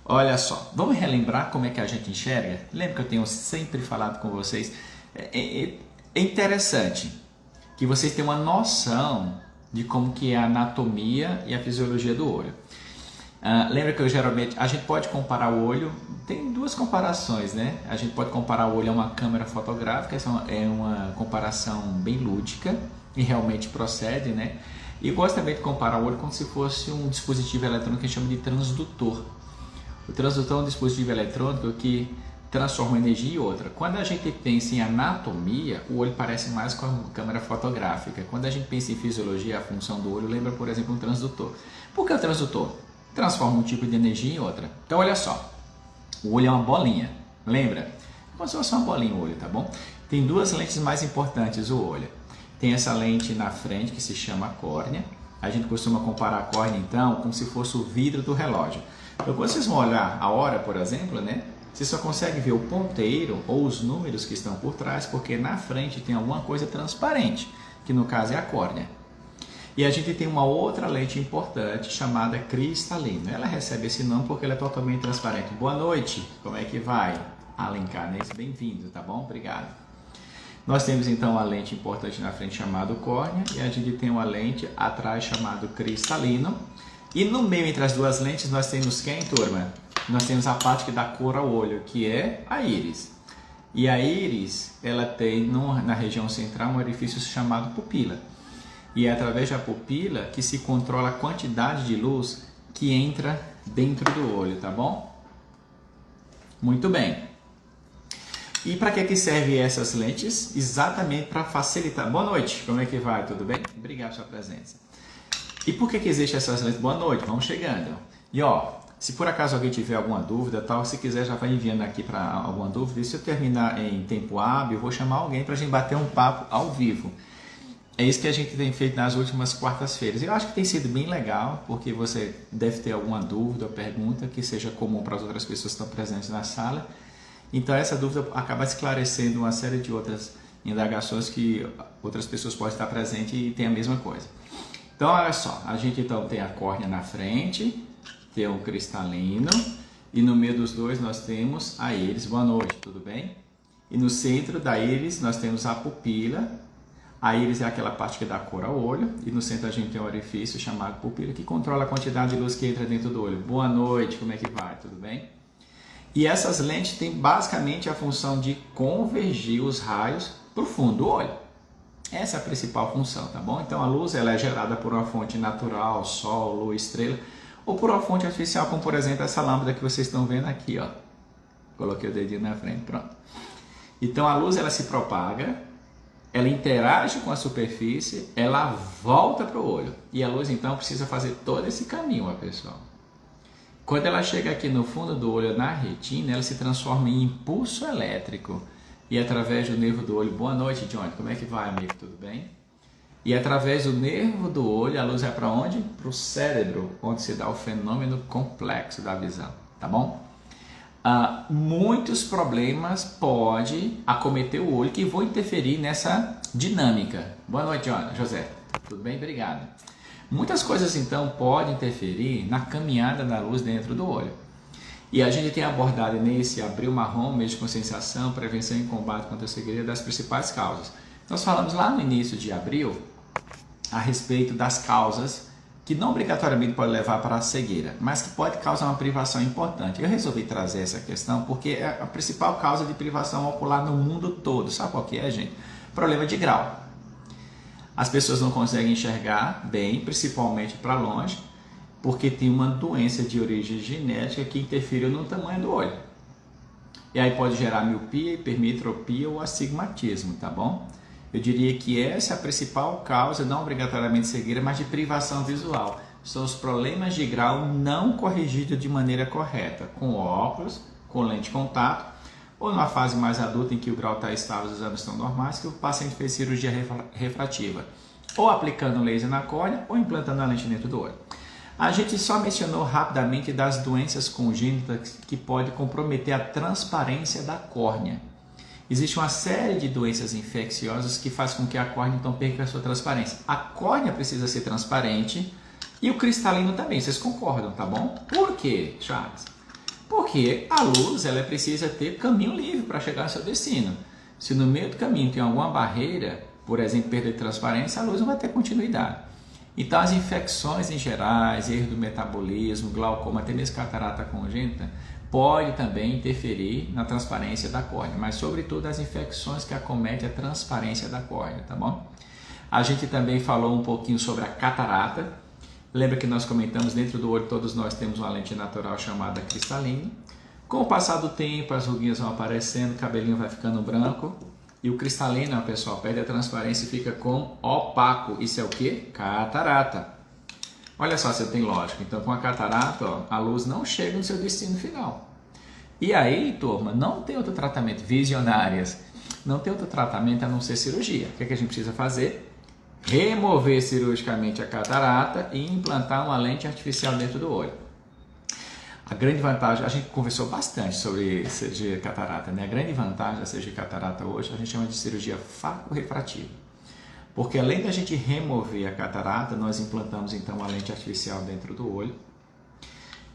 Olha só, vamos relembrar como é que a gente enxerga? Lembra que eu tenho sempre falado com vocês? É interessante que vocês tenham uma noção de como que é a anatomia e a fisiologia do olho. Lembra que a gente pode comparar o olho, tem duas comparações, né? A gente pode comparar o olho a uma câmera fotográfica, essa é uma comparação bem lúdica e realmente procede, né? E eu gosto também de comparar o olho como se fosse um dispositivo eletrônico que a gente chama de transdutor. O transdutor é um dispositivo eletrônico que transforma energia em outra. Quando a gente pensa em anatomia, o olho parece mais com a câmera fotográfica. Quando a gente pensa em fisiologia, a função do olho lembra, por exemplo, um transdutor. Por que o transdutor? Transforma um tipo de energia em outra. Então, olha só. O olho é uma bolinha. Lembra? Como se fosse uma bolinha o olho, tá bom? Tem duas lentes mais importantes o olho. Tem essa lente na frente que se chama córnea. A gente costuma comparar a córnea, então, como se fosse o vidro do relógio. Então, quando vocês vão olhar a hora, por exemplo, né? Você só consegue ver o ponteiro ou os números que estão por trás, porque na frente tem alguma coisa transparente, que no caso é a córnea. E a gente tem uma outra lente importante chamada cristalina. Ela recebe esse nome porque ela é totalmente transparente. Boa noite, como é que vai? Alencar, né? Bem-vindo, tá bom? Obrigado. Nós temos então uma lente importante na frente chamada córnea e a gente tem uma lente atrás chamada cristalino. E no meio entre as duas lentes nós temos quem, turma? Nós temos a parte que dá cor ao olho, que é a íris. E a íris, ela tem na região central um orifício chamado pupila. E é através da pupila que se controla a quantidade de luz que entra dentro do olho, tá bom? Muito bem. E para que servem essas lentes? Exatamente para facilitar. Boa noite, como é que vai? Tudo bem? Obrigado pela sua presença. E por que existem essas lentes? Boa noite, vamos chegando. E se por acaso alguém tiver alguma dúvida, tal, se quiser já vai enviando aqui para alguma dúvida. E se eu terminar em tempo hábil, eu vou chamar alguém para a gente bater um papo ao vivo. É isso que a gente tem feito nas últimas quartas-feiras. Eu acho que tem sido bem legal, porque você deve ter alguma dúvida ou pergunta que seja comum para as outras pessoas que estão presentes na sala. Então essa dúvida acaba esclarecendo uma série de outras indagações que outras pessoas podem estar presentes e tem a mesma coisa. Então olha só, a gente então tem a córnea na frente, tem o cristalino e no meio dos dois nós temos a íris. Boa noite, tudo bem? E no centro da íris nós temos a pupila. A íris é aquela parte que dá cor ao olho e no centro a gente tem um orifício chamado pupila que controla a quantidade de luz que entra dentro do olho. Boa noite, como é que vai? Tudo bem? E essas lentes têm basicamente a função de convergir os raios para o fundo do olho. Essa é a principal função, tá bom? Então a luz ela é gerada por uma fonte natural, sol, lua, estrela, ou por uma fonte artificial, como por exemplo essa lâmpada que vocês estão vendo aqui, ó. Coloquei o dedinho na frente, pronto. Então a luz ela se propaga, ela interage com a superfície, ela volta para o olho. E a luz então precisa fazer todo esse caminho, ó, pessoal. Quando ela chega aqui no fundo do olho, na retina, ela se transforma em impulso elétrico. E através do nervo do olho, boa noite, Johnny, como é que vai, amigo? Tudo bem? E através do nervo do olho, a luz vai para onde? Para o cérebro, onde se dá o fenômeno complexo da visão, tá bom? Muitos problemas podem acometer o olho que vão interferir nessa dinâmica. Boa noite, José. Tudo bem? Obrigado. Muitas coisas, então, podem interferir na caminhada da luz dentro do olho. E a gente tem abordado nesse Abril Marrom, mês de conscienciação, prevenção e combate contra a cegueira, das principais causas. Nós falamos lá no início de abril a respeito das causas que não obrigatoriamente pode levar para a cegueira, mas que pode causar uma privação importante. Eu resolvi trazer essa questão porque é a principal causa de privação ocular no mundo todo. Sabe qual que é, gente? Problema de grau. As pessoas não conseguem enxergar bem, principalmente para longe, porque tem uma doença de origem genética que interfere no tamanho do olho. E aí pode gerar miopia, hipermetropia ou astigmatismo, tá bom? Eu diria que essa é a principal causa, não obrigatoriamente cegueira, mas de privação visual. São os problemas de grau não corrigidos de maneira correta, com óculos, com lente de contato, ou numa fase mais adulta em que o grau está estável, os exames estão normais, que o paciente fez cirurgia refrativa, ou aplicando laser na córnea, ou implantando a lente dentro do olho. A gente só mencionou rapidamente das doenças congênitas que podem comprometer a transparência da córnea. Existe uma série de doenças infecciosas que faz com que a córnea então perca a sua transparência. A córnea precisa ser transparente e o cristalino também, vocês concordam, tá bom? Por quê, Charles? Porque a luz ela precisa ter caminho livre para chegar ao seu destino. Se no meio do caminho tem alguma barreira, por exemplo, perda de transparência, a luz não vai ter continuidade. Então as infecções em gerais, erro do metabolismo, glaucoma, até mesmo catarata congênita, pode também interferir na transparência da córnea, mas sobretudo as infecções que acometem a transparência da córnea, tá bom? A gente também falou um pouquinho sobre a catarata. Lembra que nós comentamos, dentro do olho todos nós temos uma lente natural chamada cristalina. Com o passar do tempo, as ruguinhas vão aparecendo, o cabelinho vai ficando branco. E o cristalino, pessoal, perde a transparência e fica com opaco. Isso é o que? Catarata. Olha só se tem lógica. Então, com a catarata, ó, a luz não chega no seu destino final. E aí, turma, não tem outro tratamento. Visionárias, não tem outro tratamento a não ser cirurgia. O que a gente precisa fazer? Remover cirurgicamente a catarata e implantar uma lente artificial dentro do olho. A grande vantagem, a gente conversou bastante sobre cirurgia de catarata, né? A grande vantagem da cirurgia de catarata hoje, a gente chama de cirurgia faco-refrativa. Porque além da gente remover a catarata, nós implantamos então uma lente artificial dentro do olho.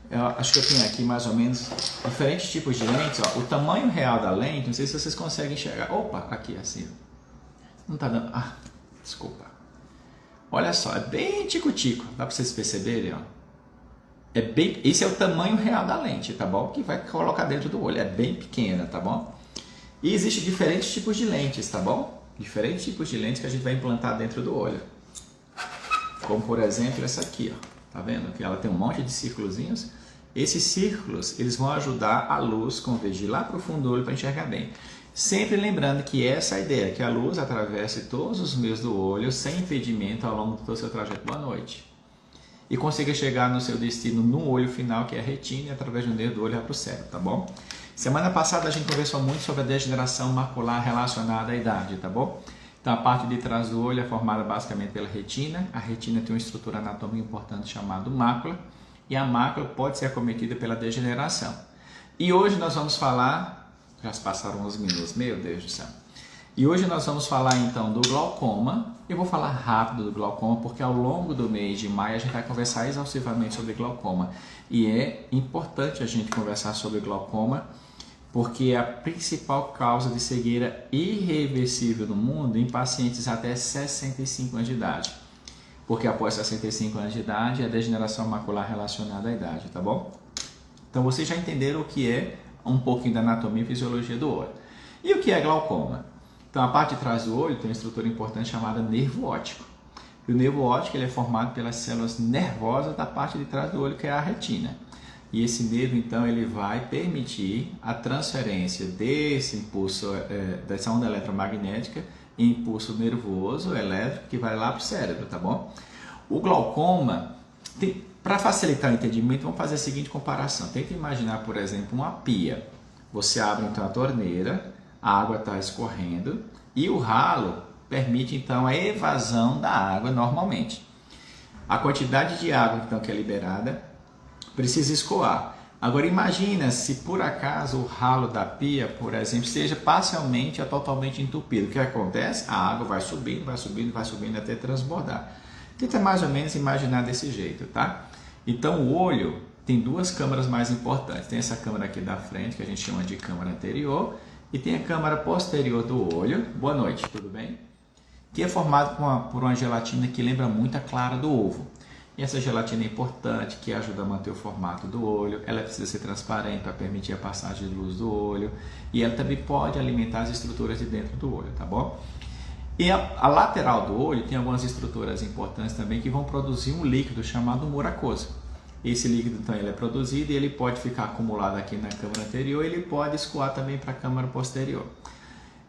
Eu acho que eu tenho aqui mais ou menos diferentes tipos de lentes. Ó. O tamanho real da lente, não sei se vocês conseguem enxergar. Opa, aqui assim. Não tá dando... Ah, desculpa. Olha só, é bem tico-tico. Dá para vocês perceberem, ó. Esse é o tamanho real da lente, tá bom? Que vai colocar dentro do olho, é bem pequena, tá bom? E existem diferentes tipos de lentes, tá bom? Diferentes tipos de lentes que a gente vai implantar dentro do olho. Como por exemplo essa aqui, ó. Tá vendo? Que ela tem um monte de círculozinhos. Esses círculos, eles vão ajudar a luz convergir lá para o fundo do olho para enxergar bem. Sempre lembrando que essa é a ideia, que a luz atravesse todos os meios do olho sem impedimento ao longo do todo o seu trajeto. Boa noite. E consiga chegar no seu destino no olho final, que é a retina, e através do nervo do olho para o cérebro, tá bom? Semana passada a gente conversou muito sobre a degeneração macular relacionada à idade, tá bom? Então a parte de trás do olho é formada basicamente pela retina. A retina tem uma estrutura anatômica importante chamada mácula, e a mácula pode ser acometida pela degeneração. E hoje nós vamos falar, já se passaram uns minutos, meu Deus do céu. E hoje nós vamos falar então do glaucoma. Eu vou falar rápido do glaucoma porque ao longo do mês de maio a gente vai conversar exaustivamente sobre glaucoma. E é importante a gente conversar sobre glaucoma porque é a principal causa de cegueira irreversível no mundo em pacientes até 65 anos de idade. Porque após 65 anos de idade é a degeneração macular relacionada à idade, tá bom? Então vocês já entenderam o que é um pouquinho da anatomia e fisiologia do olho. E o que é glaucoma? Então, a parte de trás do olho tem uma estrutura importante chamada nervo óptico. E o nervo óptico ele é formado pelas células nervosas da parte de trás do olho, que é a retina. E esse nervo, então, ele vai permitir a transferência desse impulso, dessa onda eletromagnética, em impulso nervoso, elétrico, que vai lá para o cérebro, tá bom? O glaucoma, para facilitar o entendimento, vamos fazer a seguinte comparação. Tenta imaginar, por exemplo, uma pia. Você abre, então, a torneira, a água está escorrendo e o ralo permite então a evasão da água normalmente. A quantidade de água então que é liberada precisa escoar. Agora imagina se por acaso o ralo da pia, por exemplo, esteja parcialmente ou totalmente entupido. O que acontece? A água vai subindo, vai subindo, vai subindo até transbordar. Tenta mais ou menos imaginar desse jeito, tá? Então o olho tem duas câmaras mais importantes. Tem essa câmara aqui da frente que a gente chama de câmara anterior. E tem a câmara posterior do olho, boa noite, tudo bem? Que é formado por uma gelatina que lembra muito a clara do ovo. E essa gelatina é importante, que ajuda a manter o formato do olho, ela precisa ser transparente para permitir a passagem de luz do olho, e ela também pode alimentar as estruturas de dentro do olho, tá bom? E a lateral do olho tem algumas estruturas importantes também que vão produzir um líquido chamado muracoso. Esse líquido então ele é produzido e ele pode ficar acumulado aqui na câmara anterior e ele pode escoar também para a câmara posterior.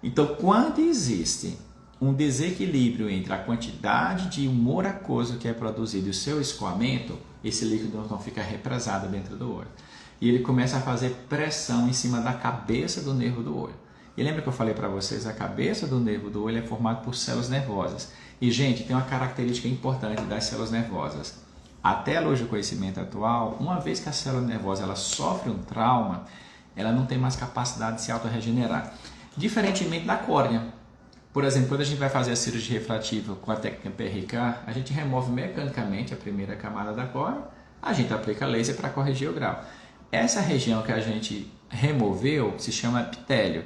Então, quando existe um desequilíbrio entre a quantidade de humor aquoso que é produzido e o seu escoamento, esse líquido então fica represado dentro do olho. E ele começa a fazer pressão em cima da cabeça do nervo do olho. E lembra que eu falei para vocês, a cabeça do nervo do olho é formada por células nervosas. E, gente, tem uma característica importante das células nervosas. Até a luz do conhecimento atual, uma vez que a célula nervosa ela sofre um trauma, ela não tem mais capacidade de se autorregenerar. Diferentemente da córnea. Por exemplo, quando a gente vai fazer a cirurgia refrativa com a técnica PRK, a gente remove mecanicamente a primeira camada da córnea, a gente aplica laser para corrigir o grau. essa região que a gente removeu se chama epitélio.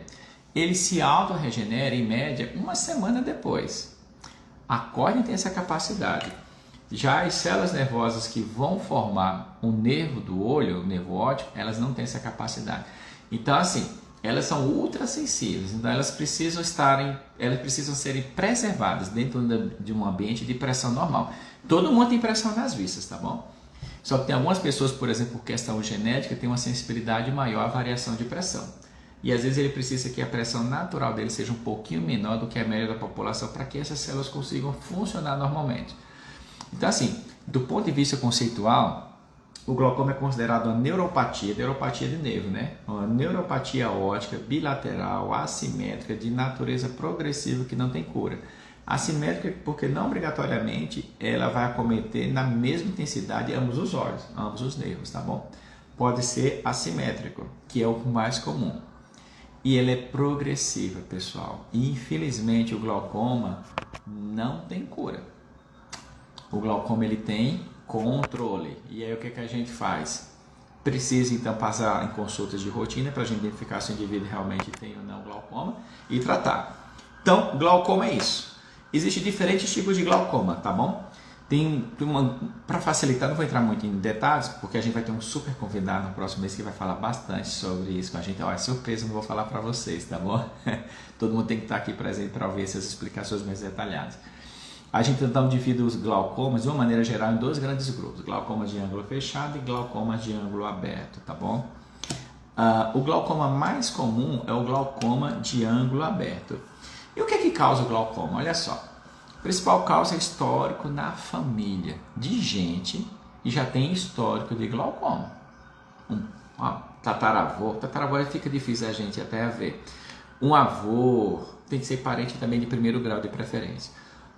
Ele se auto-regenera em média uma semana depois. A córnea tem essa capacidade. Já as células nervosas que vão formar o nervo do olho, o nervo óptico, elas não têm essa capacidade. Então, assim, elas são ultra sensíveis, então elas precisam serem preservadas dentro de um ambiente de pressão normal. Todo mundo tem pressão nas vistas, tá bom? Só que tem algumas pessoas, por exemplo, por questão genética, tem uma sensibilidade maior à variação de pressão. E às vezes ele precisa que a pressão natural dele seja um pouquinho menor do que a média da população para que essas células consigam funcionar normalmente. Então, assim, do ponto de vista conceitual, o glaucoma é considerado uma neuropatia de nervo, né? Uma neuropatia óptica bilateral, assimétrica, de natureza progressiva que não tem cura. Assimétrica porque não obrigatoriamente ela vai acometer na mesma intensidade ambos os olhos, ambos os nervos, tá bom? Pode ser assimétrico, que é o mais comum. E ele é progressiva, pessoal. E infelizmente o glaucoma não tem cura. O glaucoma ele tem controle. E aí o que a gente faz? Precisa então passar em consultas de rotina para a gente identificar se o indivíduo realmente tem ou não glaucoma e tratar. Então, glaucoma é isso. Existem diferentes tipos de glaucoma, tá bom? Para facilitar, não vou entrar muito em detalhes, porque a gente vai ter um super convidado no próximo mês que vai falar bastante sobre isso com a gente. Olha, é surpresa, não vou falar para vocês, tá bom? Todo mundo tem que estar aqui presente para ouvir essas explicações mais detalhadas. A gente então divide os glaucomas, de uma maneira geral, em dois grandes grupos. Glaucoma de ângulo fechado e glaucoma de ângulo aberto, tá bom? O glaucoma mais comum é o glaucoma de ângulo aberto. E o que é que causa o glaucoma? Olha só. A principal causa é histórico na família de gente que já tem histórico de glaucoma. Tataravô fica difícil a gente até ver. Um avô, tem que ser parente também de primeiro grau de preferência.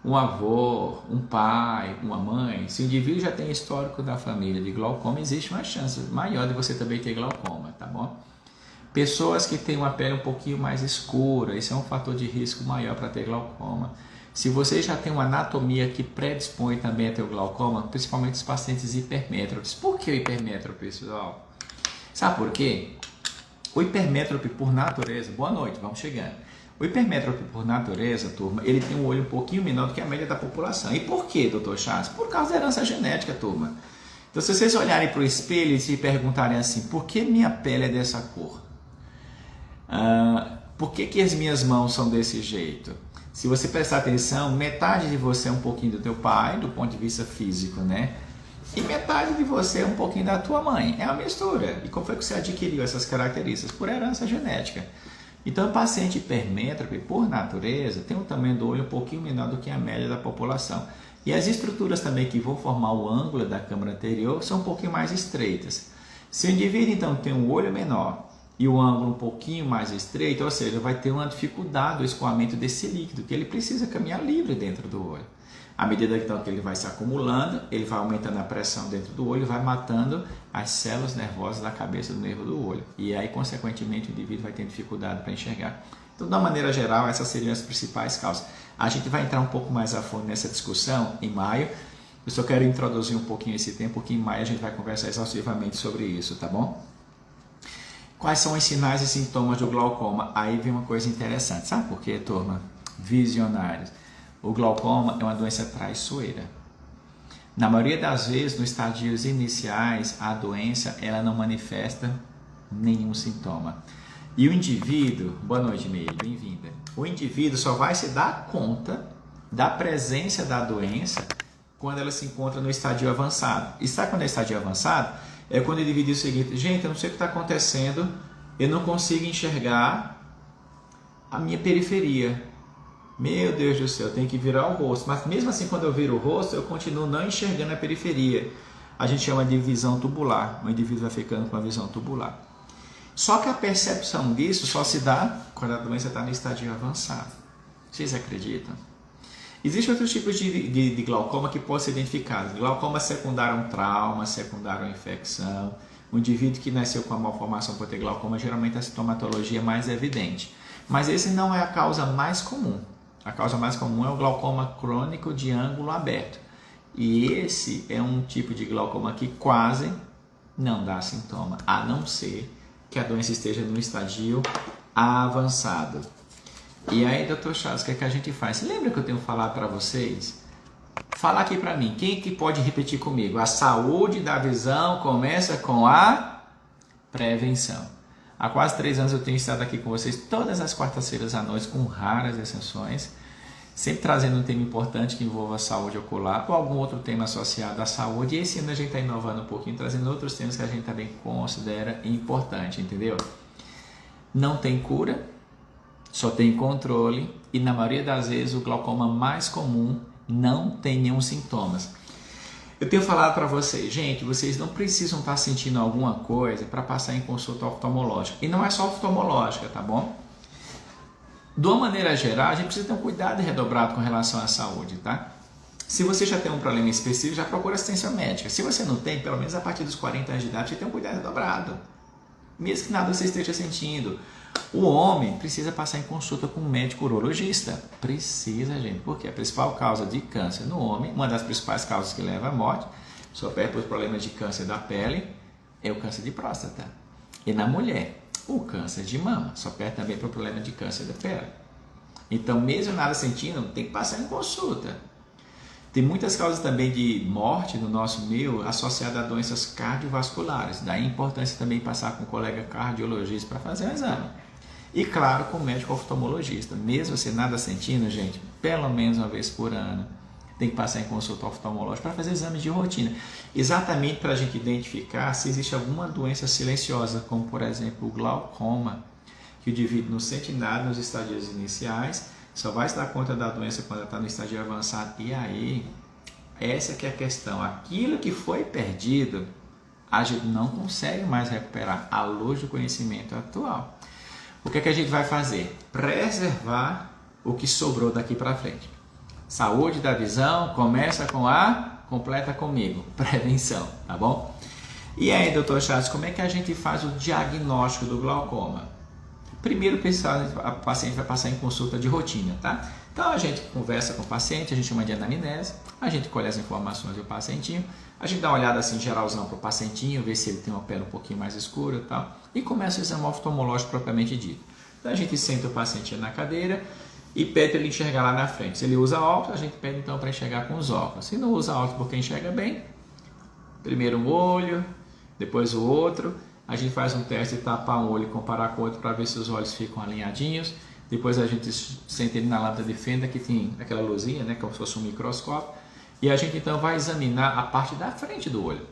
Um avô, um pai, uma mãe, se o indivíduo já tem histórico da família de glaucoma, existe uma chance maior de você também ter glaucoma, tá bom? Pessoas que têm uma pele um pouquinho mais escura, esse é um fator de risco maior para ter glaucoma. Se você já tem uma anatomia que predispõe também a ter o glaucoma, principalmente os pacientes hipermétropes. Por que o hipermétrope, pessoal? Sabe por quê? O hipermétrope, por natureza, boa noite, vamos chegando. O hipermétrope, por natureza, turma, ele tem um olho um pouquinho menor do que a média da população. E por quê, doutor Charles? Por causa da herança genética, turma. Então, se vocês olharem para o espelho e se perguntarem assim, por que minha pele é dessa cor? Por que as minhas mãos são desse jeito? Se você prestar atenção, metade de você é um pouquinho do teu pai, do ponto de vista físico, né? E metade de você é um pouquinho da tua mãe. É uma mistura. E como foi que você adquiriu essas características? Por herança genética. Então, o paciente hipermétrope, por natureza, tem um tamanho do olho um pouquinho menor do que a média da população. E as estruturas também que vão formar o ângulo da câmara anterior são um pouquinho mais estreitas. Se o indivíduo, então, tem um olho menor e o ângulo um pouquinho mais estreito, ou seja, vai ter uma dificuldade do escoamento desse líquido, que ele precisa caminhar livre dentro do olho. À medida então, que ele vai se acumulando, ele vai aumentando a pressão dentro do olho, vai matando as células nervosas da cabeça do nervo do olho. E aí, consequentemente, o indivíduo vai ter dificuldade para enxergar. Então, de uma maneira geral, essas seriam as principais causas. A gente vai entrar um pouco mais a fundo nessa discussão em maio. Eu só quero introduzir um pouquinho esse tempo, porque em maio a gente vai conversar exaustivamente sobre isso, tá bom? Quais são os sinais e sintomas do glaucoma? Aí vem uma coisa interessante. Sabe por quê, turma? Visionários. O glaucoma é uma doença traiçoeira. Na maioria das vezes, nos estadios iniciais, a doença ela não manifesta nenhum sintoma. E o indivíduo, boa noite, Meire, bem-vinda. O indivíduo só vai se dar conta da presença da doença quando ela se encontra no estadio avançado. E sabe quando é estadio avançado? É quando o indivíduo diz o seguinte, gente, eu não sei o que está acontecendo, eu não consigo enxergar a minha periferia. Meu Deus do céu, eu tenho que virar o rosto. Mas mesmo assim, quando eu viro o rosto, eu continuo não enxergando a periferia. A gente chama de visão tubular. O indivíduo vai ficando com a visão tubular. Só que a percepção disso só se dá quando a doença está no estágio avançado. Vocês acreditam? Existem outros tipos de glaucoma que podem ser identificados. Glaucoma secundário a um trauma, secundário a uma infecção. O indivíduo que nasceu com a malformação por ter glaucoma, geralmente a sintomatologia é mais evidente. Mas esse não é a causa mais comum. A causa mais comum é o glaucoma crônico de ângulo aberto. E esse é um tipo de glaucoma que quase não dá sintoma, a não ser que a doença esteja no estadio avançado. E aí, Dr. Charles, o que é que a gente faz? Lembra que eu tenho falado para vocês? Fala aqui para mim, quem que pode repetir comigo? A saúde da visão começa com a prevenção. Há quase 3 anos eu tenho estado aqui com vocês todas as quartas-feiras à noite, com raras exceções, sempre trazendo um tema importante que envolva a saúde ocular ou algum outro tema associado à saúde. E esse ano a gente está inovando um pouquinho, trazendo outros temas que a gente também considera importante, entendeu? Não tem cura, só tem controle, e na maioria das vezes o glaucoma mais comum não tem nenhum sintomas. Eu tenho falado para vocês, gente, vocês não precisam estar sentindo alguma coisa para passar em consulta oftalmológica. E não é só oftalmológica, tá bom? De uma maneira geral, a gente precisa ter um cuidado redobrado com relação à saúde, tá? Se você já tem um problema específico, já procura assistência médica. Se você não tem, pelo menos a partir dos 40 anos de idade, você tem um cuidado redobrado. Mesmo que nada você esteja sentindo. O homem precisa passar em consulta com um médico urologista. Precisa, gente, porque a principal causa de câncer no homem, uma das principais causas que leva à morte, só perde por problemas de câncer da pele, é o câncer de próstata. E na mulher, o câncer de mama, só perde também por problema de câncer da pele. Então, mesmo nada sentindo, tem que passar em consulta. Tem muitas causas também de morte no nosso meio associadas a doenças cardiovasculares. Daí a importância também passar com um colega cardiologista para fazer o exame. E claro, com o médico oftalmologista. Mesmo você nada sentindo, gente, pelo menos uma vez por ano, tem que passar em consulta oftalmológica para fazer exames de rotina. Exatamente para a gente identificar se existe alguma doença silenciosa, como por exemplo o glaucoma, que o indivíduo não sente nada nos estadios iniciais, só vai se dar conta da doença quando ela está no estágio avançado. E aí, essa que é a questão. Aquilo que foi perdido, a gente não consegue mais recuperar à luz do conhecimento atual. O que é que a gente vai fazer? Preservar o que sobrou daqui para frente. Saúde da visão começa com a completa comigo, prevenção, tá bom? E aí, Dr. Charles, como é que a gente faz o diagnóstico do glaucoma? Primeiro, a paciente vai passar em consulta de rotina, tá? Então, a gente conversa com o paciente, a gente chama de anamnese, a gente colhe as informações do pacientinho, a gente dá uma olhada assim geralzão para o pacientinho, ver se ele tem uma pele um pouquinho mais escura e tal, e começa o exame oftalmológico propriamente dito. Então, a gente senta o paciente na cadeira e pede para ele enxergar lá na frente. Se ele usa óculos, a gente pede então para enxergar com os óculos. Se não usa óculos porque enxerga bem, primeiro um olho, depois o outro. A gente faz um teste de tapar um olho e comparar com o outro para ver se os olhos ficam alinhadinhos. Depois a gente senta ele na lâmpada de fenda que tem aquela luzinha, né, como se fosse um microscópio. E a gente então vai examinar a parte da frente do olho.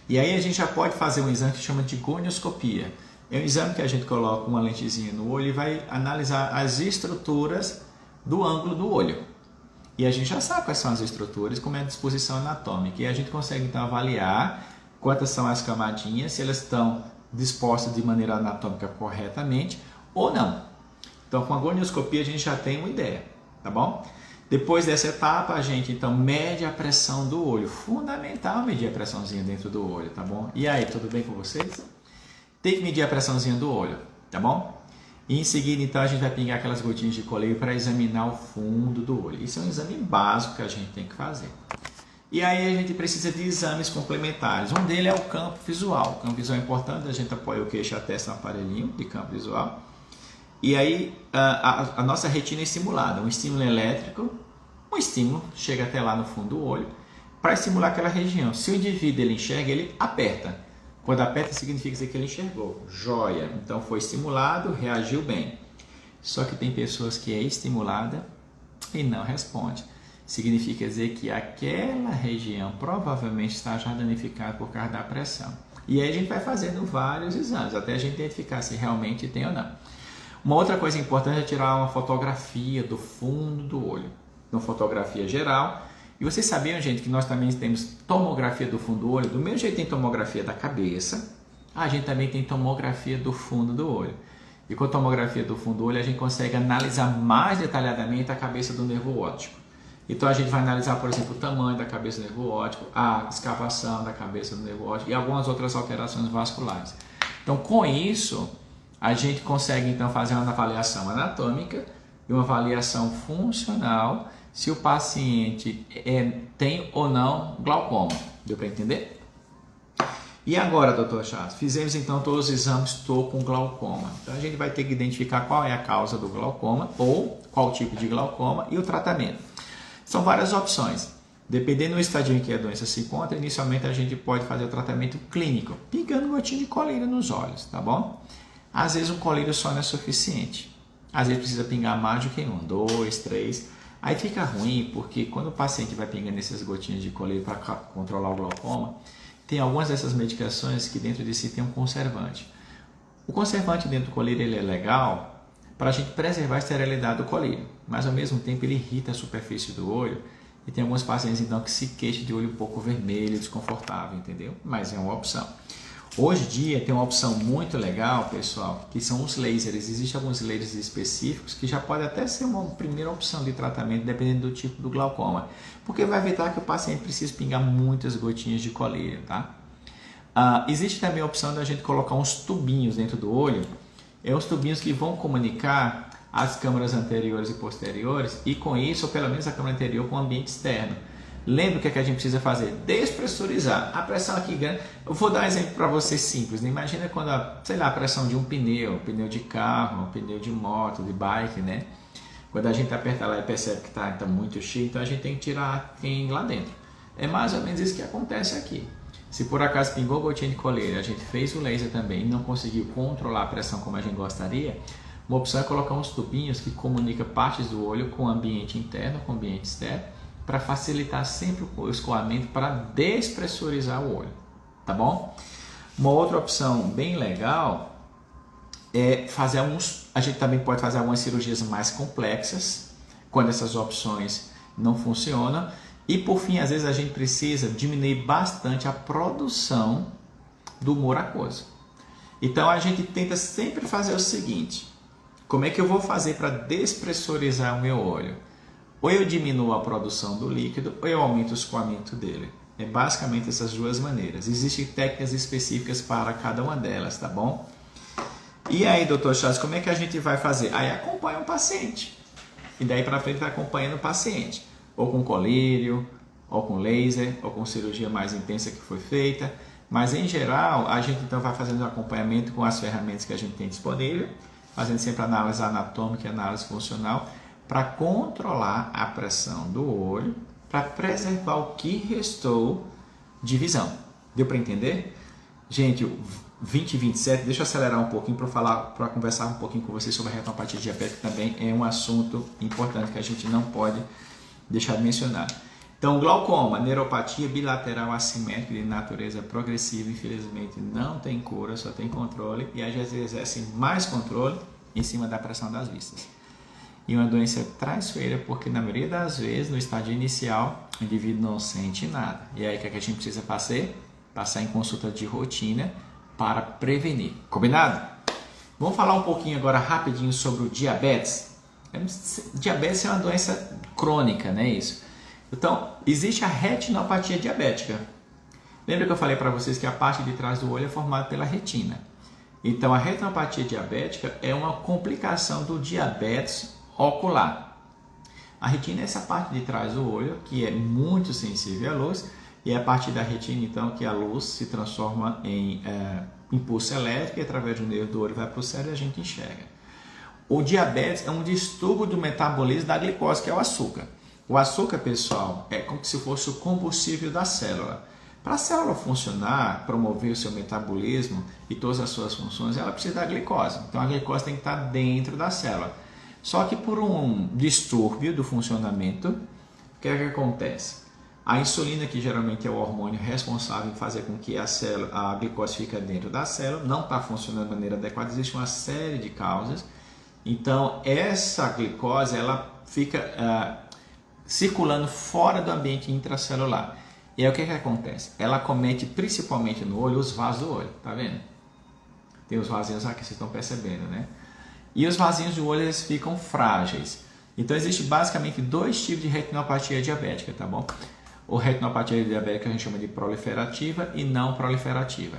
E aí a gente já pode fazer um exame que chama de gonioscopia. É um exame que a gente coloca uma lentezinha no olho e vai analisar as estruturas do ângulo do olho. E a gente já sabe quais são as estruturas, como é a disposição anatômica. E a gente consegue então avaliar quantas são as camadinhas, se elas estão dispostas de maneira anatômica corretamente ou não. Então, com a gonioscopia a gente já tem uma ideia, tá bom? Depois dessa etapa, a gente então mede a pressão do olho. Fundamental medir a pressãozinha dentro do olho, tá bom? E aí, tudo bem com vocês? Tem que medir a pressãozinha do olho, tá bom? E em seguida, então, a gente vai pingar aquelas gotinhas de coleio para examinar o fundo do olho. Isso é um exame básico que a gente tem que fazer. E aí a gente precisa de exames complementares. Um deles é o campo visual. O campo visual é importante, a gente apoia o queixo e a testa no aparelhinho de campo visual. E aí a nossa retina é estimulada. Um estímulo elétrico, um estímulo chega até lá no fundo do olho para estimular aquela região. Se o indivíduo ele enxerga, ele aperta. Quando aperta significa dizer que ele enxergou. Joia! Então foi estimulado, reagiu bem. Só que tem pessoas que é estimulada e não responde. Significa dizer que aquela região provavelmente está já danificada por causa da pressão. E aí a gente vai fazendo vários exames, até a gente identificar se realmente tem ou não. Uma outra coisa importante é tirar uma fotografia do fundo do olho, uma fotografia geral. E vocês sabiam, gente, que nós também temos tomografia do fundo do olho? Do mesmo jeito que tem tomografia da cabeça, a gente também tem tomografia do fundo do olho. E com a tomografia do fundo do olho a gente consegue analisar mais detalhadamente a cabeça do nervo óptico. Então a gente vai analisar, por exemplo, o tamanho da cabeça do nervo óptico, a escavação da cabeça do nervo óptico e algumas outras alterações vasculares. Então com isso a gente consegue então fazer uma avaliação anatômica e uma avaliação funcional se o paciente tem ou não glaucoma. Deu para entender? E agora, doutor Charles, fizemos então todos os exames, estou com glaucoma. Então a gente vai ter que identificar qual é a causa do glaucoma ou qual tipo de glaucoma e o tratamento. São várias opções. Dependendo do estadio em que a doença se encontra, inicialmente a gente pode fazer o tratamento clínico, pingando gotinha de colírio nos olhos, tá bom? Às vezes um colírio só não é suficiente. Às vezes precisa pingar mais do que um, 2, 3. Aí fica ruim porque quando o paciente vai pingando essas gotinhas de colírio para controlar o glaucoma, tem algumas dessas medicações que dentro de si tem um conservante. O conservante dentro do colírio ele é legal para a gente preservar a esterilidade do colírio, mas ao mesmo tempo ele irrita a superfície do olho e tem alguns pacientes então que se queixam de olho um pouco vermelho, desconfortável, entendeu? Mas é uma opção. Hoje em dia tem uma opção muito legal, pessoal, que são os lasers. Existem alguns lasers específicos que já pode até ser uma primeira opção de tratamento, dependendo do tipo do glaucoma, porque vai evitar que o paciente precise pingar muitas gotinhas de colírio, tá? Existe também a opção da gente colocar uns tubinhos dentro do olho, uns tubinhos que vão comunicar as câmaras anteriores e posteriores e com isso, ou pelo menos a câmara anterior com o ambiente externo. Lembra o que a gente precisa fazer? Despressurizar. A pressão aqui grande. Eu vou dar um exemplo para você simples. Né? Imagina quando a pressão de um pneu de carro, um pneu de moto, de bike, né? Quando a gente aperta lá e percebe que está muito cheio, então a gente tem que tirar quem lá dentro. É mais ou menos isso que acontece aqui. Se por acaso pingou gotinha de colírio, a gente fez o laser também e não conseguiu controlar a pressão como a gente gostaria, uma opção é colocar uns tubinhos que comunicam partes do olho com o ambiente interno, com o ambiente externo, para facilitar sempre o escoamento, para despressurizar o olho, tá bom? Uma outra opção bem legal é fazer a gente também pode fazer algumas cirurgias mais complexas, quando essas opções não funcionam, e por fim, às vezes a gente precisa diminuir bastante a produção do humor aquoso. Então a gente tenta sempre fazer o seguinte: como é que eu vou fazer para despressurizar o meu olho? Ou eu diminuo a produção do líquido, ou eu aumento o escoamento dele. É basicamente essas duas maneiras. Existem técnicas específicas para cada uma delas, tá bom? E aí, doutor Charles, como é que a gente vai fazer? Aí acompanha o paciente. E daí para frente vai acompanhando o paciente. Ou com colírio, ou com laser, ou com cirurgia mais intensa que foi feita. Mas em geral, a gente então vai fazendo um acompanhamento com as ferramentas que a gente tem disponível, fazendo sempre análise anatômica e análise funcional, para controlar a pressão do olho, para preservar o que restou de visão. Deu para entender? Gente, 2027, deixa eu acelerar um pouquinho para conversar um pouquinho com vocês sobre a retinopatia diabética, também é um assunto importante que a gente não pode deixar de mencionar. Então, glaucoma, neuropatia bilateral assimétrica de natureza progressiva, infelizmente não tem cura, só tem controle, e a gente exerce mais controle em cima da pressão das vistas. E uma doença traiçoeira porque na maioria das vezes no estágio inicial o indivíduo não sente nada. E aí o que a gente precisa fazer? Passar em consulta de rotina para prevenir. Combinado? Vamos falar um pouquinho agora rapidinho sobre o diabetes. Diabetes é uma doença crônica, não é isso? Então, existe a retinopatia diabética. Lembra que eu falei para vocês que a parte de trás do olho é formada pela retina. Então, a retinopatia diabética é uma complicação do diabetes ocular. A retina é essa parte de trás do olho que é muito sensível à luz e é a partir da retina então que a luz se transforma em impulso elétrico e através do nervo do olho vai para o cérebro e a gente enxerga. O diabetes é um distúrbio do metabolismo da glicose, que é o açúcar. O açúcar, pessoal, é como se fosse o combustível da célula. Para a célula funcionar, promover o seu metabolismo e todas as suas funções, ela precisa da glicose. Então a glicose tem que estar dentro da célula. Só que por um distúrbio do funcionamento, o que é que acontece? A insulina, que geralmente é o hormônio responsável em fazer com que a glicose fique dentro da célula, não está funcionando de maneira adequada, existe uma série de causas. Então essa glicose ela fica circulando fora do ambiente intracelular. E aí o que acontece? Ela comete principalmente no olho os vasos do olho, tá vendo? Tem os vasinhos aqui, vocês estão percebendo, né? E os vasinhos do olho eles ficam frágeis. Então existe basicamente dois tipos de retinopatia diabética, tá bom? O retinopatia diabética a gente chama de proliferativa e não proliferativa.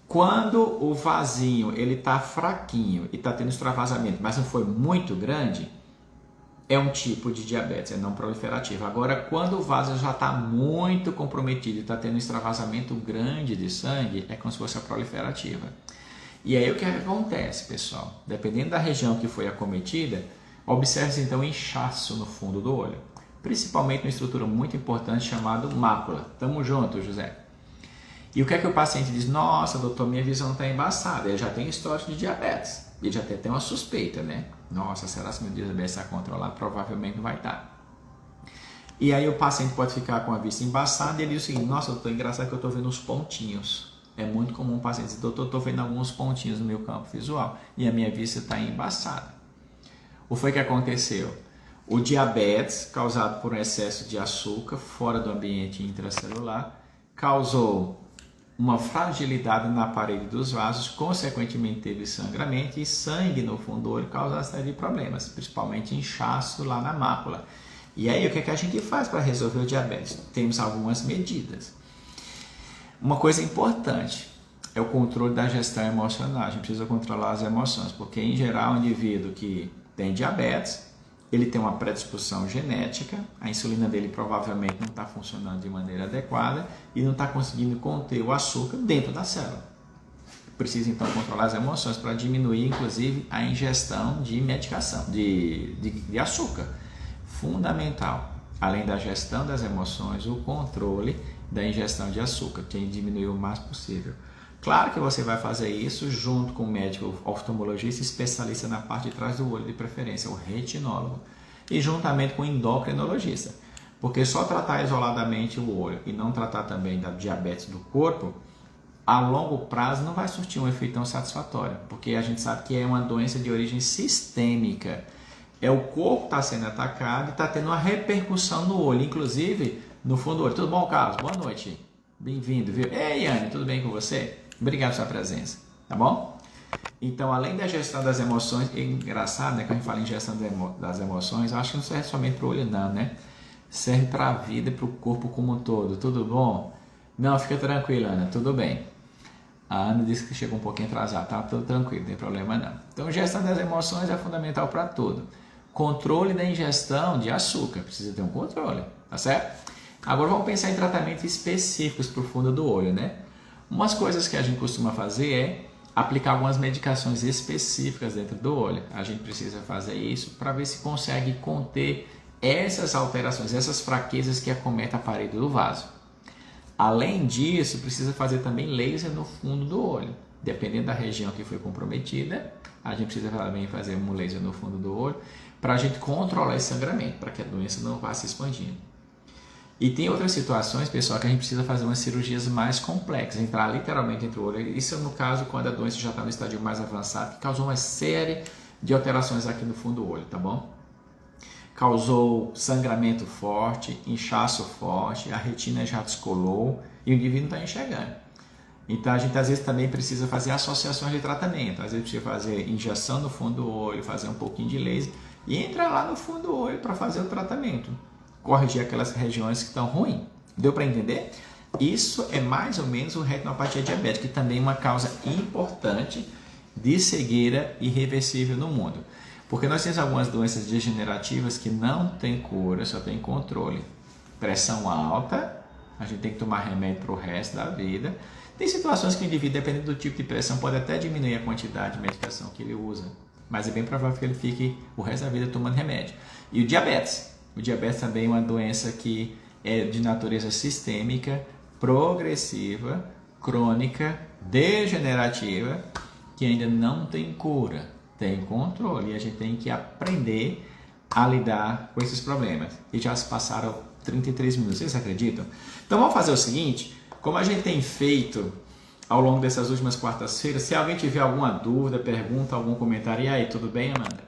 Quando o vasinho ele está fraquinho e está tendo extravasamento, mas não foi muito grande, é um tipo de diabetes, é não proliferativa. Agora, quando o vaso já está muito comprometido e está tendo um extravasamento grande de sangue, é como se fosse a proliferativa. E aí o que acontece, pessoal? Dependendo da região que foi acometida, observe então inchaço no fundo do olho, principalmente uma estrutura muito importante chamada mácula. Tamo junto, José. E o que é que o paciente diz? Nossa, doutor, minha visão está embaçada. Ele já tem histórico de diabetes. Ele já até tem uma suspeita, né? Nossa, será que meu diabetes está controlado? Provavelmente não vai estar. E aí o paciente pode ficar com a vista embaçada e ele diz o seguinte: nossa, doutor, engraçado que eu estou vendo os pontinhos. É muito comum o paciente dizer: doutor, estou vendo alguns pontinhos no meu campo visual e a minha vista está embaçada. O que foi que aconteceu? O diabetes, causado por um excesso de açúcar fora do ambiente intracelular, causou uma fragilidade na parede dos vasos, consequentemente teve sangramento e sangue no fundo do olho causa uma série de problemas, principalmente inchaço lá na mácula. E aí o que é que a gente faz para resolver o diabetes? Temos algumas medidas. Uma coisa importante é o controle da gestão emocional. A gente precisa controlar as emoções, porque em geral o indivíduo que tem diabetes, ele tem uma predisposição genética, a insulina dele provavelmente não está funcionando de maneira adequada e não está conseguindo conter o açúcar dentro da célula. Precisa então controlar as emoções para diminuir inclusive a ingestão de medicação, de açúcar. Fundamental, além da gestão das emoções, o controle da ingestão de açúcar, que diminuir o mais possível. Claro que você vai fazer isso junto com o médico oftalmologista especialista na parte de trás do olho, de preferência, o retinólogo, e juntamente com o endocrinologista. Porque só tratar isoladamente o olho e não tratar também da diabetes do corpo, a longo prazo não vai surtir um efeito tão satisfatório, porque a gente sabe que é uma doença de origem sistêmica. É o corpo que está sendo atacado e está tendo uma repercussão no olho, inclusive no fundo do olho. Tudo bom, Carlos? Boa noite. Bem-vindo, viu? Ei, Anne, tudo bem com você? Obrigado pela sua presença, tá bom? Então, além da gestão das emoções, é engraçado, né? Quando a gente fala em gestão das emoções, eu acho que não serve somente para o olho, não, né? Serve para a vida e para o corpo como um todo. Tudo bom? Não, fica tranquila, Ana, tudo bem. A Ana disse que chegou um pouquinho atrasada, tá? Tudo tranquilo, não tem problema não. Então, gestão das emoções é fundamental para tudo. Controle da ingestão de açúcar, precisa ter um controle, tá certo? Agora vamos pensar em tratamentos específicos para o fundo do olho, né? Umas coisas que a gente costuma fazer é aplicar algumas medicações específicas dentro do olho. A gente precisa fazer isso para ver se consegue conter essas alterações, essas fraquezas que acometem a parede do vaso. Além disso, precisa fazer também laser no fundo do olho. Dependendo da região que foi comprometida, a gente precisa também fazer um laser no fundo do olho para a gente controlar esse sangramento, para que a doença não vá se expandindo. E tem outras situações, pessoal, que a gente precisa fazer umas cirurgias mais complexas, entrar literalmente entre o olho. Isso é no caso quando a doença já está no estádio mais avançado, que causou uma série de alterações aqui no fundo do olho, tá bom? Causou sangramento forte, inchaço forte, a retina já descolou e o indivíduo não está enxergando. Então a gente às vezes também precisa fazer associações de tratamento. Às vezes precisa fazer injeção no fundo do olho, fazer um pouquinho de laser e entrar lá no fundo do olho para fazer o tratamento. Corrigir aquelas regiões que estão ruins. Deu para entender? Isso é mais ou menos o retinopatia diabética, que também é uma causa importante de cegueira irreversível no mundo. Porque nós temos algumas doenças degenerativas que não tem cura, só tem controle. Pressão alta, a gente tem que tomar remédio para o resto da vida. Tem situações que o indivíduo, dependendo do tipo de pressão, pode até diminuir a quantidade de medicação que ele usa. Mas é bem provável que ele fique o resto da vida tomando remédio. E o diabetes? O diabetes também é uma doença que é de natureza sistêmica, progressiva, crônica, degenerativa, que ainda não tem cura, tem controle. E a gente tem que aprender a lidar com esses problemas. E já se passaram 33 minutos, vocês acreditam? Então vamos fazer o seguinte, como a gente tem feito ao longo dessas últimas quartas-feiras, se alguém tiver alguma dúvida, pergunta, algum comentário, e aí, tudo bem, Amanda?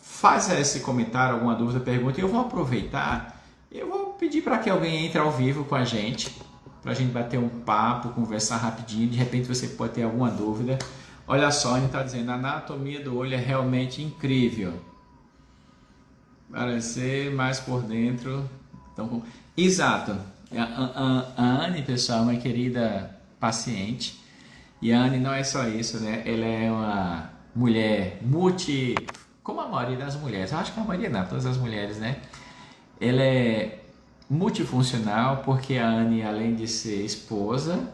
Faz esse comentário, alguma dúvida, pergunta, e eu vou aproveitar, eu vou pedir para que alguém entre ao vivo com a gente, para a gente bater um papo, conversar rapidinho, de repente você pode ter alguma dúvida. Olha só, a gente está dizendo, a anatomia do olho é realmente incrível. Parecer mais por dentro. Então, exato. A Anne, pessoal, é uma querida paciente, e a Anne não é só isso, né? Ela é uma mulher como a maioria das mulheres, eu acho que a maioria não, todas as mulheres, né? Ela é multifuncional porque a Anne, além de ser esposa,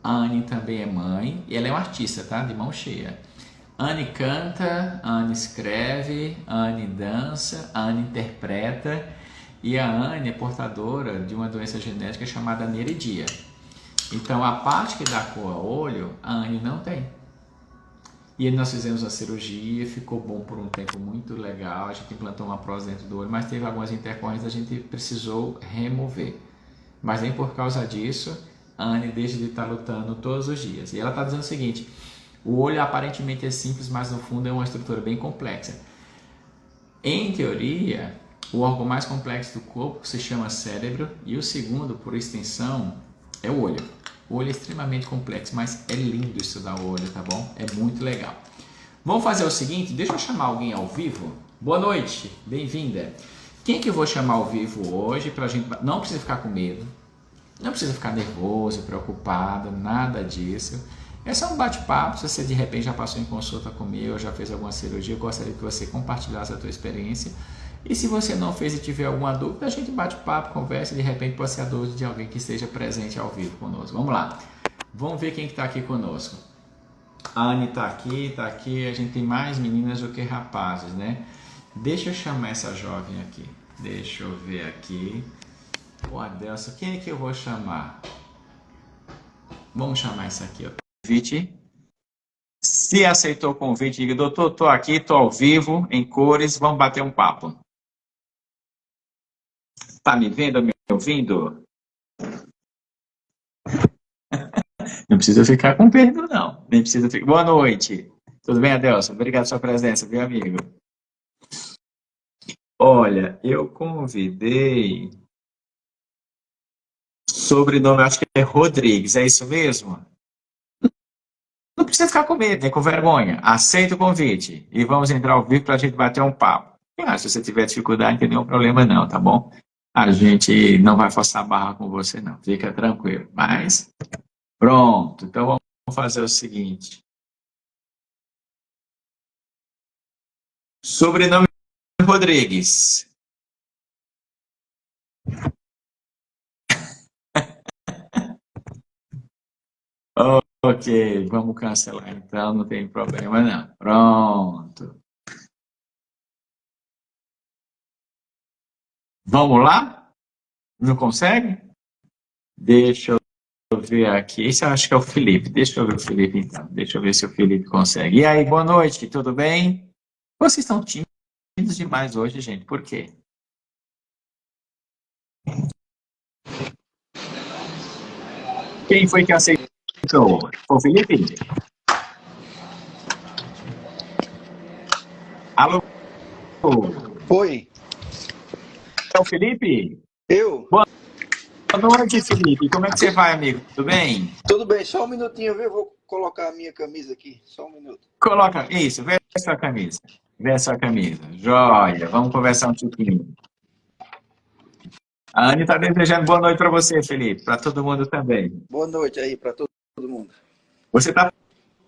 a Anne também é mãe e ela é uma artista, tá? De mão cheia. A Anne canta, a Anne escreve, a Anne dança, a Anne interpreta e a Anne é portadora de uma doença genética chamada aniridia. Então a parte que dá cor ao olho, a Anne não tem. E aí nós fizemos a cirurgia, ficou bom por um tempo muito legal, a gente implantou uma prótese dentro do olho, mas teve algumas intercorrências, a gente precisou remover. Mas nem por causa disso, a Anne deixa de estar lutando todos os dias. E ela está dizendo o seguinte, o olho aparentemente é simples, mas no fundo é uma estrutura bem complexa. Em teoria, o órgão mais complexo do corpo se chama cérebro e o segundo, por extensão, é o olho. O olho é extremamente complexo, mas é lindo estudar o olho, tá bom? É muito legal. Vamos fazer o seguinte, deixa eu chamar alguém ao vivo. Boa noite, bem-vinda. Quem que eu vou chamar ao vivo hoje pra gente... Não precisa ficar com medo, não precisa ficar nervoso, preocupado, nada disso. É só um bate-papo, se você de repente já passou em consulta comigo, já fez alguma cirurgia, eu gostaria que você compartilhasse a tua experiência. E se você não fez e tiver alguma dúvida, a gente bate papo, conversa e de repente pode ser a dúvida de alguém que esteja presente ao vivo conosco. Vamos lá, vamos ver quem está aqui conosco. A Anne está aqui, a gente tem mais meninas do que rapazes, né? Deixa eu chamar essa jovem aqui, deixa eu ver aqui. O Adelson, quem é que eu vou chamar? Vamos chamar essa aqui, ó. Convite. Se aceitou o convite, diga, doutor, estou aqui, estou ao vivo, em cores, vamos bater um papo. Tá me vendo, me ouvindo? Não precisa ficar com medo, não. Nem precisa ficar... Boa noite. Tudo bem, Adelson? Obrigado pela sua presença, viu, amigo? Olha, eu convidei... Sobrenome, acho que é Rodrigues, é isso mesmo? Não precisa ficar com medo, nem com vergonha. Aceita o convite e vamos entrar ao vivo para a gente bater um papo. Se você tiver dificuldade, não tem nenhum problema não, tá bom? A gente não vai forçar a barra com você, não. Fica tranquilo. Mas, pronto. Então, vamos fazer o seguinte. Sobrenome Rodrigues. Ok, vamos cancelar então, não tem problema não. Pronto. Vamos lá? Não consegue? Deixa eu ver aqui. Esse eu acho que é o Felipe. Deixa eu ver o Felipe então. Deixa eu ver se o Felipe consegue. E aí, boa noite, tudo bem? Vocês estão tímidos demais hoje, gente. Por quê? Quem foi que aceitou? Foi o Felipe? Alô? Foi. É o Felipe? Eu? Boa noite, Felipe. Como é que você vai, amigo? Tudo bem? Tudo bem, só um minutinho, viu? Vou colocar a minha camisa aqui, só um minuto. Coloca, isso, vê a sua camisa. Vê a sua camisa. Joia, vamos conversar um pouquinho. A Anne está desejando boa noite para você, Felipe, para todo mundo também. Boa noite aí para todo mundo. Você está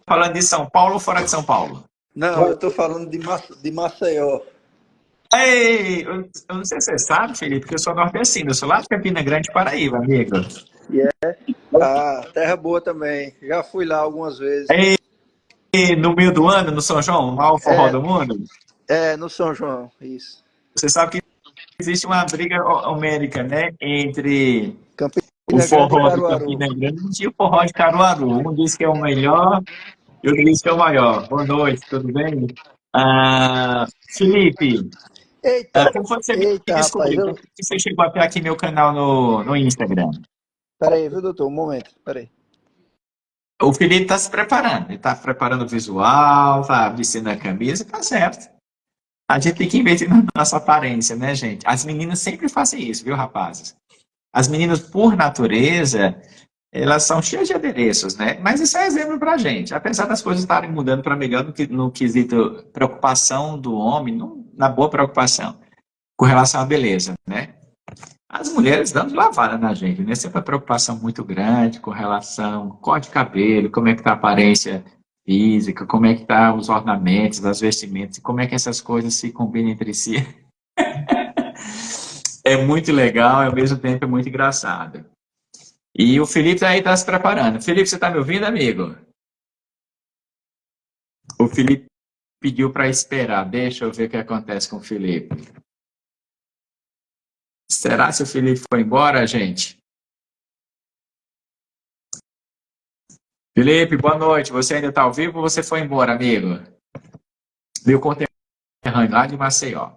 falando de São Paulo ou fora de São Paulo? Não, eu estou falando de Maceió. Ei, eu não sei se você sabe, Felipe, que eu sou nordestino, eu sou lá de Campina Grande, Paraíba, amigo. Ah, terra boa também. Já fui lá algumas vezes. E no meio do ano, no São João, o maior forró do mundo, No São João, isso. você sabe que existe uma briga homérica, né, entre Campina o forró Grande e de Caruaru. Campina Grande e o forró de Caruaru. Um diz que é o melhor e outro diz que é o maior. Boa noite, tudo bem? Felipe, Eita, como foi que você me eita, rapaz. descobriu? Como que você chegou até aqui meu canal no Instagram? Peraí, viu, doutor? Um momento, peraí. O Felipe está se preparando, ele está preparando o visual, está vestindo a camisa, tá certo. A gente tem que investir na nossa aparência, né, gente? As meninas sempre fazem isso, viu, rapazes? As meninas, por natureza, elas são cheias de adereços, né? Mas isso é exemplo pra gente. Apesar das coisas estarem mudando para melhor no quesito preocupação do homem, na boa preocupação, com relação à beleza, né? As mulheres dão de lavada na gente, né? Sempre uma preocupação muito grande com relação ao corte de cabelo, como é que tá a aparência física, como é que tá os ornamentos, as vestimentas, e como é que essas coisas se combinam entre si. É muito legal e ao mesmo tempo é muito engraçado. E o Felipe aí está se preparando. Felipe, você está me ouvindo, amigo? O Felipe pediu para esperar. Deixa eu ver o que acontece com o Felipe. Será se o Felipe foi embora, gente? Felipe, boa noite. Você ainda está ao vivo ou você foi embora, amigo? Meu conterrâneo lá de Maceió.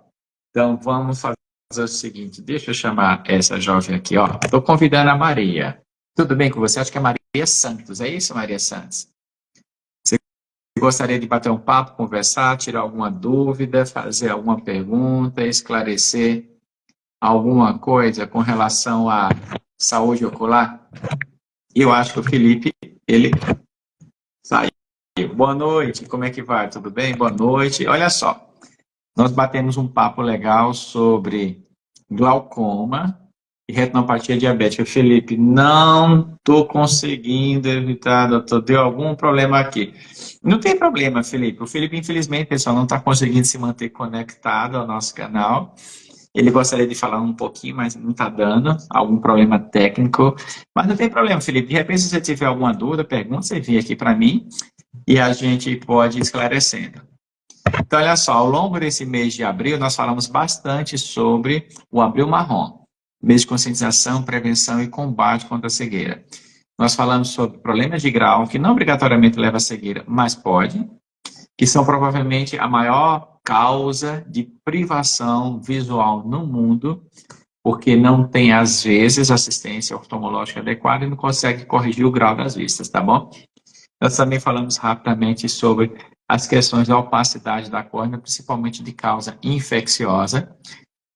Então vamos fazer o seguinte. Deixa eu chamar essa jovem aqui, ó. Estou convidando a Maria. Tudo bem com você? Acho que é Maria Santos. É isso, Maria Santos? Você gostaria de bater um papo, conversar, tirar alguma dúvida, fazer alguma pergunta, esclarecer alguma coisa com relação à saúde ocular? Eu acho que o Felipe, ele saiu. Boa noite, como é que vai? Tudo bem? Boa noite. Olha só, nós batemos um papo legal sobre glaucoma e retinopatia diabética. Felipe, não estou conseguindo evitar, doutor, deu algum problema aqui. Não tem problema, Felipe. O Felipe, infelizmente, pessoal, não está conseguindo se manter conectado ao nosso canal. Ele gostaria de falar um pouquinho, mas não está dando, algum problema técnico. Mas não tem problema, Felipe. De repente, se você tiver alguma dúvida, pergunta, você vem aqui para mim e a gente pode ir esclarecendo. Então, olha só, ao longo desse mês de abril, nós falamos bastante sobre o Abril Marrom, mês de conscientização, prevenção e combate contra a cegueira. Nós falamos sobre problemas de grau, que não obrigatoriamente leva à cegueira, mas pode, que são provavelmente a maior causa de privação visual no mundo, porque não tem, às vezes, assistência oftalmológica adequada e não consegue corrigir o grau das vistas, tá bom? Nós também falamos rapidamente sobre as questões da opacidade da córnea, principalmente de causa infecciosa.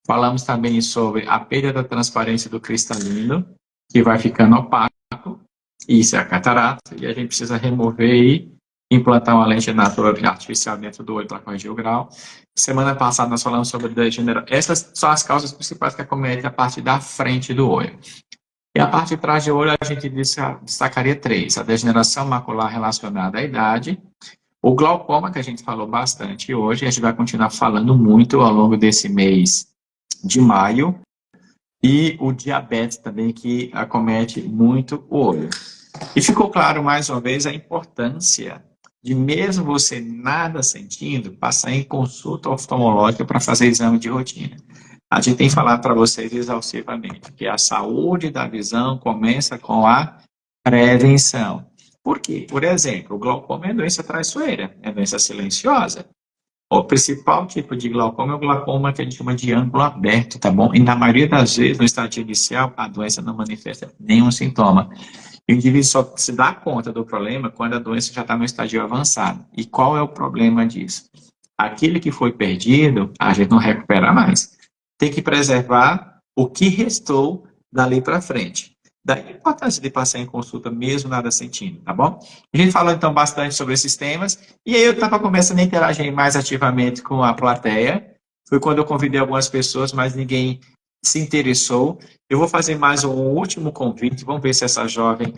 Falamos também sobre a perda da transparência do cristalino, que vai ficando opaco, isso é a catarata, e a gente precisa remover e implantar uma lente natural artificial dentro do olho para corrigir o grau. Semana passada nós falamos sobre degeneração. Essas são as causas principais que acometem a parte da frente do olho. E a parte de trás do olho a gente destacaria três: a degeneração macular relacionada à idade, o glaucoma, que a gente falou bastante hoje, e a gente vai continuar falando muito ao longo desse mês de maio, e o diabetes também, que acomete muito o olho. E ficou claro, mais uma vez, a importância de, mesmo você nada sentindo, passar em consulta oftalmológica para fazer exame de rotina. A gente tem falado para vocês exaustivamente que a saúde da visão começa com a prevenção. Por quê? Por exemplo, o glaucoma é doença traiçoeira, é doença silenciosa. O principal tipo de glaucoma é o glaucoma que a gente chama de ângulo aberto, tá bom? E na maioria das vezes, no estágio inicial, a doença não manifesta nenhum sintoma. E o indivíduo só se dá conta do problema quando a doença já está no estágio avançado. E qual é o problema disso? Aquilo que foi perdido, a gente não recupera mais. Tem que preservar o que restou dali para frente. Daí a importância de passar em consulta mesmo nada sentindo, tá bom? A gente falou então bastante sobre esses temas, e aí eu estava começando a interagir mais ativamente com a plateia. Foi quando eu convidei algumas pessoas, mas ninguém se interessou. Eu vou fazer mais um último convite, vamos ver se essa jovem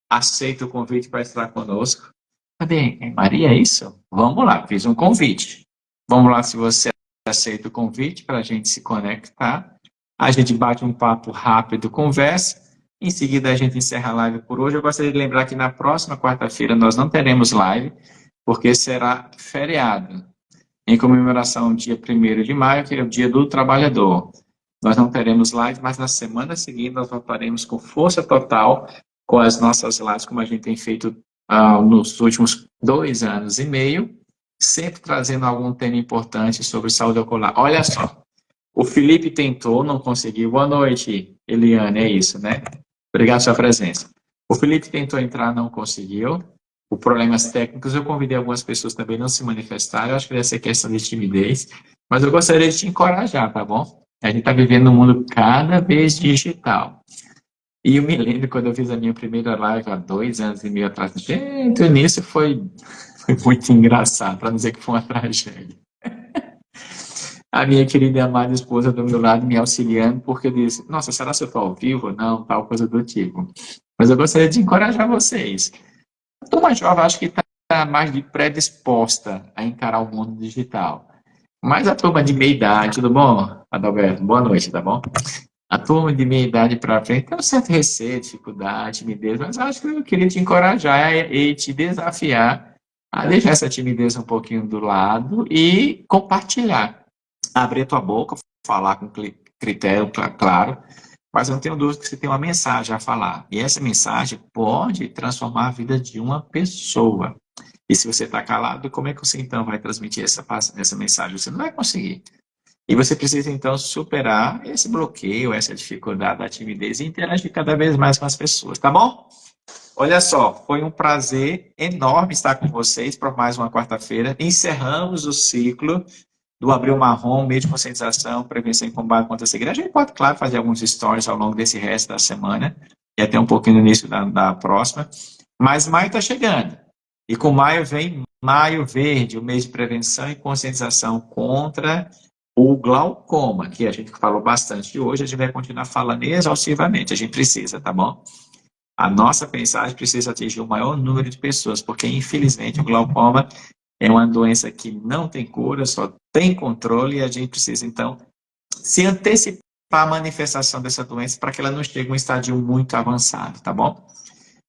aceita o convite para estar conosco. Cadê? É Maria, é isso? Vamos lá, fiz um convite. Vamos lá, se você aceita o convite para a gente se conectar. A gente bate um papo rápido, conversa. Em seguida, a gente encerra a live por hoje. Eu gostaria de lembrar que na próxima quarta-feira nós não teremos live, porque será feriado, em comemoração ao dia 1º de maio, que é o Dia do Trabalhador. Nós não teremos live, mas na semana seguinte nós voltaremos com força total com as nossas lives, como a gente tem feito nos últimos 2 anos e meio, sempre trazendo algum tema importante sobre saúde ocular. Olha só, o Felipe tentou, não conseguiu. Boa noite, Eliane, é isso, né? Obrigado pela sua presença. O Felipe tentou entrar, não conseguiu. Por problemas técnicos, eu convidei algumas pessoas também não se manifestaram. Eu acho que deve ser questão de timidez. Mas eu gostaria de te encorajar, tá bom? A gente está vivendo num mundo cada vez digital. E eu me lembro quando eu fiz a minha primeira live há 2 anos e meio atrás. Gente, o início foi muito engraçado, para não dizer que foi uma tragédia. A minha querida e amada esposa do meu lado me auxiliando, porque eu disse, nossa, será que eu estou ao vivo? Não, tal coisa do tipo. Mas eu gostaria de encorajar vocês. A turma jovem acho que está mais predisposta a encarar o mundo digital. Mas a turma de meia idade, tudo bom, Adalberto? Boa noite, tá bom? A turma de meia idade para frente tem um certo receio, dificuldade, timidez, mas acho que eu queria te encorajar e te desafiar a deixar essa timidez um pouquinho do lado e compartilhar. Abrir a tua boca, falar com critério claro, mas eu não tenho dúvida que você tem uma mensagem a falar. E essa mensagem pode transformar a vida de uma pessoa. E se você está calado, como é que você então vai transmitir essa mensagem? Você não vai conseguir. E você precisa então superar esse bloqueio, essa dificuldade da timidez e interagir cada vez mais com as pessoas, tá bom? Olha só, foi um prazer enorme estar com vocês por mais uma quarta-feira. Encerramos o ciclo do Abril Marrom, mês de conscientização, prevenção e combate contra a cegueira. A gente pode, claro, fazer alguns stories ao longo desse resto da semana e até um pouquinho no início da próxima. Mas maio está chegando. E com maio vem Maio Verde, o mês de prevenção e conscientização contra o glaucoma, que a gente falou bastante hoje, a gente vai continuar falando exaustivamente, a gente precisa, tá bom? A nossa mensagem precisa atingir o maior número de pessoas, porque infelizmente o glaucoma é uma doença que não tem cura, só tem controle, e a gente precisa então se antecipar a manifestação dessa doença para que ela não chegue a um estádio muito avançado, tá bom?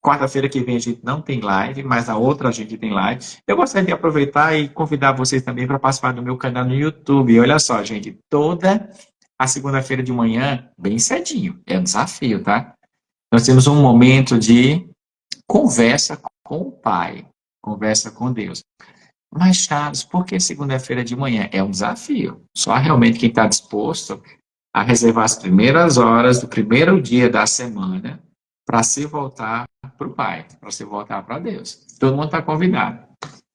Quarta-feira que vem a gente não tem live, mas a outra a gente tem live. Eu gostaria de aproveitar e convidar vocês também para participar do meu canal no YouTube. E olha só, gente, toda a segunda-feira de manhã, bem cedinho, é um desafio, tá? Nós temos um momento de conversa com o Pai, conversa com Deus. Mas, Charles, por que segunda-feira de manhã? É um desafio. Só realmente quem está disposto a reservar as primeiras horas do primeiro dia da semana para se voltar para o Pai, para se voltar para Deus. Todo mundo está convidado.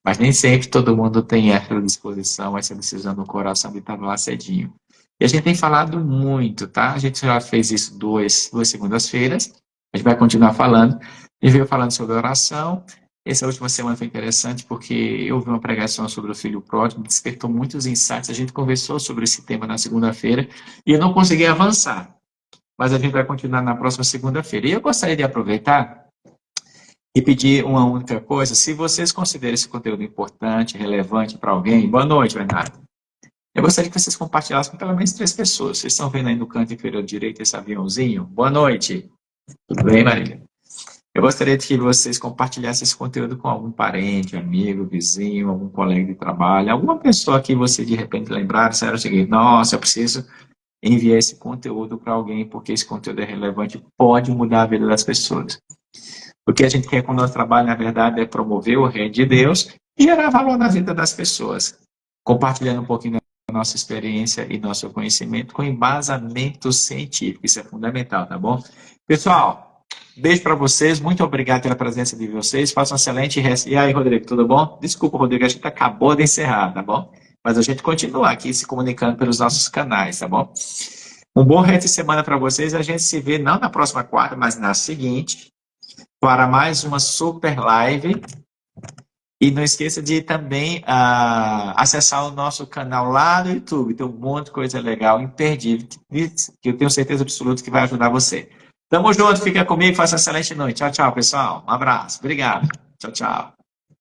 Mas nem sempre todo mundo tem essa disposição, essa decisão no coração de estar lá cedinho. E a gente tem falado muito, tá? A gente já fez isso duas segundas-feiras. A gente vai continuar falando. A gente veio falando sobre oração. Essa última semana foi interessante porque eu vi uma pregação sobre o filho pródigo, despertou muitos insights. A gente conversou sobre esse tema na segunda-feira e eu não consegui avançar. Mas a gente vai continuar na próxima segunda-feira. E eu gostaria de aproveitar e pedir uma única coisa. Se vocês consideram esse conteúdo importante, relevante para alguém, boa noite, Bernardo. Eu gostaria que vocês compartilhassem com pelo menos 3 pessoas. Vocês estão vendo aí no canto inferior direito esse aviãozinho? Boa noite. Tudo bem, Marília? Eu gostaria de que vocês compartilhassem esse conteúdo com algum parente, amigo, vizinho, algum colega de trabalho, alguma pessoa que você de repente lembrar, disser o seguinte: nossa, eu preciso enviar esse conteúdo para alguém porque esse conteúdo é relevante, pode mudar a vida das pessoas. O que a gente quer com o nosso trabalho, na verdade, é promover o reino de Deus e gerar valor na vida das pessoas, compartilhando um pouquinho da nossa experiência e nosso conhecimento com embasamento científico. Isso é fundamental, tá bom? Pessoal, beijo para vocês, muito obrigado pela presença de vocês, façam um excelente resto. E aí, Rodrigo, tudo bom? Desculpa, Rodrigo, a gente acabou de encerrar, tá bom? Mas a gente continua aqui se comunicando pelos nossos canais, tá bom? Um bom resto de semana para vocês. A gente se vê não na próxima quarta, mas na seguinte, para mais uma super live. E não esqueça de também acessar o nosso canal lá no YouTube. Tem um monte de coisa legal, imperdível, que eu tenho certeza absoluta que vai ajudar você. Tamo junto, fica comigo, faça uma excelente noite. Tchau, tchau, pessoal. Um abraço. Obrigado. Tchau, tchau.